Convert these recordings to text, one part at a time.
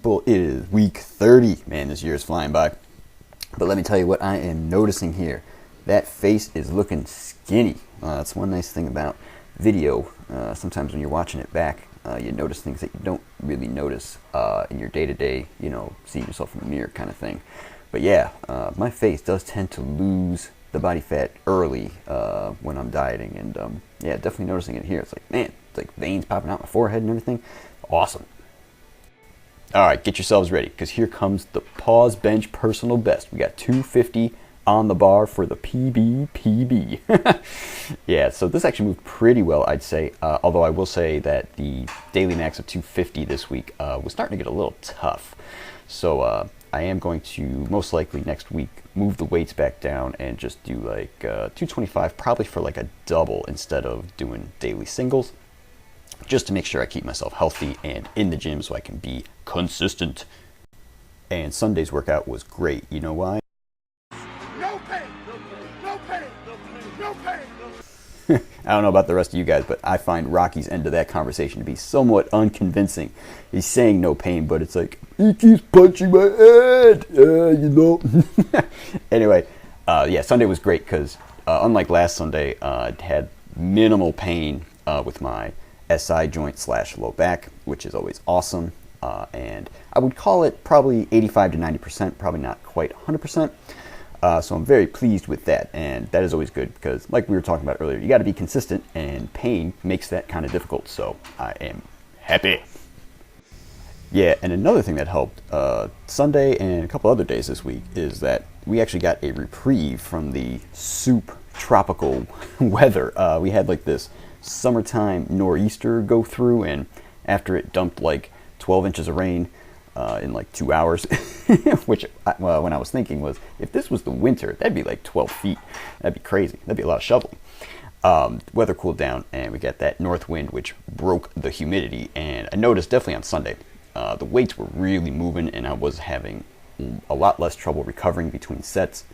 people? It is week 30. Man, this year is flying by. But let me tell you what I am noticing here. That face is looking skinny. That's one nice thing about video. Sometimes when you're watching it back, you notice things that you don't really notice in your day-to-day, seeing yourself in the mirror kind of thing. But yeah, my face does tend to lose the body fat early when I'm dieting. And yeah, definitely noticing it here. It's like, man, it's like veins popping out my forehead and everything. Awesome. All right, get yourselves ready, because here comes the pause bench personal best. We got 250 on the bar for the PB. Yeah, so this actually moved pretty well, I'd say. Although I will say that the daily max of 250 this week was starting to get a little tough. So I am going to most likely next week move the weights back down and just do like 225, probably for like a double instead of doing daily singles, just to make sure I keep myself healthy and in the gym so I can be consistent. And Sunday's workout was great. You know why? No pain, no pain, no pain. I don't know about the rest of you guys, but I find Rocky's end of that conversation to be somewhat unconvincing. He's saying no pain, but it's like, he keeps punching my head, Anyway, yeah, Sunday was great because unlike last Sunday, I had minimal pain with my SI joint / low back, which is always awesome. And I would call it probably 85 to 90%, probably not quite 100%. So I'm very pleased with that, and that is always good because, like we were talking about earlier, you got to be consistent, and pain makes that kind of difficult. So I am happy. Yeah, and another thing that helped Sunday and a couple other days this week is that we actually got a reprieve from the soup tropical weather. We had like this summertime nor'easter go through, and after it dumped like 12 inches of rain in like 2 hours, which when I was thinking was, if this was the winter, that'd be like 12 feet. That'd be crazy. That'd be a lot of shoveling. Weather cooled down, and we got that north wind, which broke the humidity. And I noticed definitely on Sunday, the weights were really moving, and I was having a lot less trouble recovering between sets.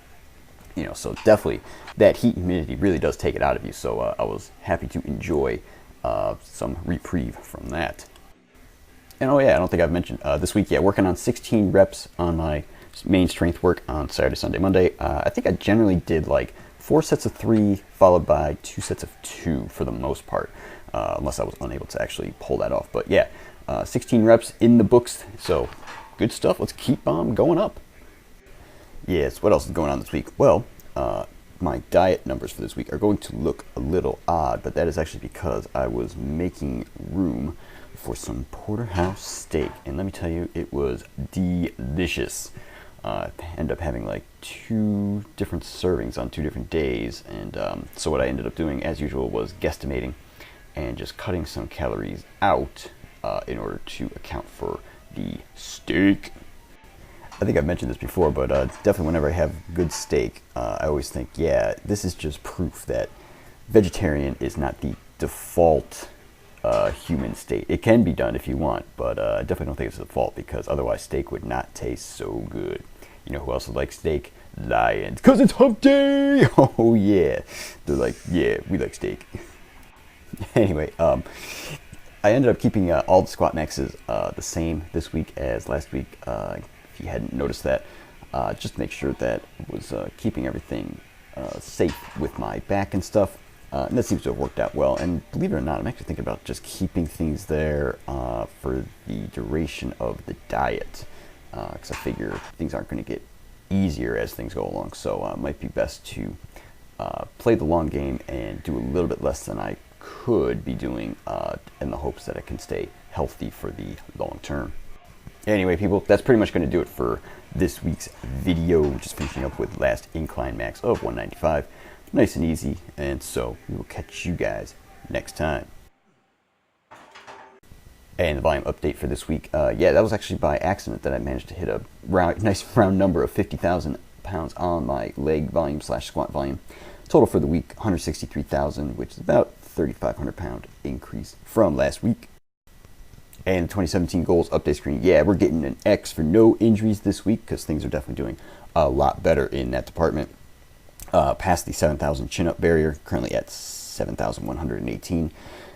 So definitely that heat and humidity really does take it out of you. So I was happy to enjoy some reprieve from that. And oh yeah, I don't think I've mentioned this week, working on 16 reps on my main strength work on Saturday, Sunday, Monday. I think I generally did like 4 sets of 3 followed by 2 sets of 2 for the most part, unless I was unable to actually pull that off. But yeah, 16 reps in the books, so good stuff. Let's keep on going up. Yes, what else is going on this week? Well, my diet numbers for this week are going to look a little odd, but that is actually because I was making room for some porterhouse steak, and let me tell you, it was delicious. I ended up having like 2 different servings on 2 different days, and so what I ended up doing, as usual, was guesstimating and just cutting some calories out in order to account for the steak. I think I've mentioned this before, but definitely whenever I have good steak, I always think, yeah, this is just proof that vegetarian is not the default human state. It can be done if you want, but I definitely don't think it's the default, because otherwise steak would not taste so good. You know who else would like steak? Lions, because it's hump day! Oh yeah. They're like, yeah, we like steak. Anyway, I ended up keeping all the squat maxes the same this week as last week. If you hadn't noticed that, just make sure that I was keeping everything safe with my back and stuff. And that seems to have worked out well. And believe it or not, I'm actually thinking about just keeping things there for the duration of the diet, because I figure things aren't going to get easier as things go along. So it might be best to play the long game and do a little bit less than I could be doing in the hopes that I can stay healthy for the long term. Anyway, people, that's pretty much going to do it for this week's video. Just finishing up with last incline max of 195. Nice and easy, and so we will catch you guys next time. And the volume update for this week, yeah, that was actually by accident that I managed to hit a nice round number of 50,000 pounds on my leg volume / squat volume. Total for the week, 163,000, which is about 3,500 pound increase from last week. And 2017 goals update screen, yeah, we're getting an X for no injuries this week, because things are definitely doing a lot better in that department. Past the 7,000 chin-up barrier, currently at 7,118,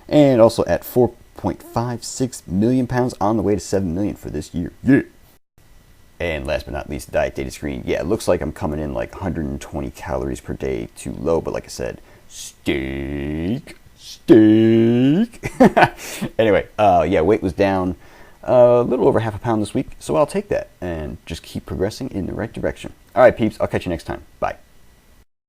and also at 4 6.56 million pounds, on the way to 7 million for this year. Yeah. And last but not least, the diet data screen. Yeah, it looks like I'm coming in like 120 calories per day too low, but like I said, steak. Anyway, yeah, weight was down a little over half a pound this week, so I'll take that and just keep progressing in the right direction. All right, peeps, I'll catch you next time. Bye.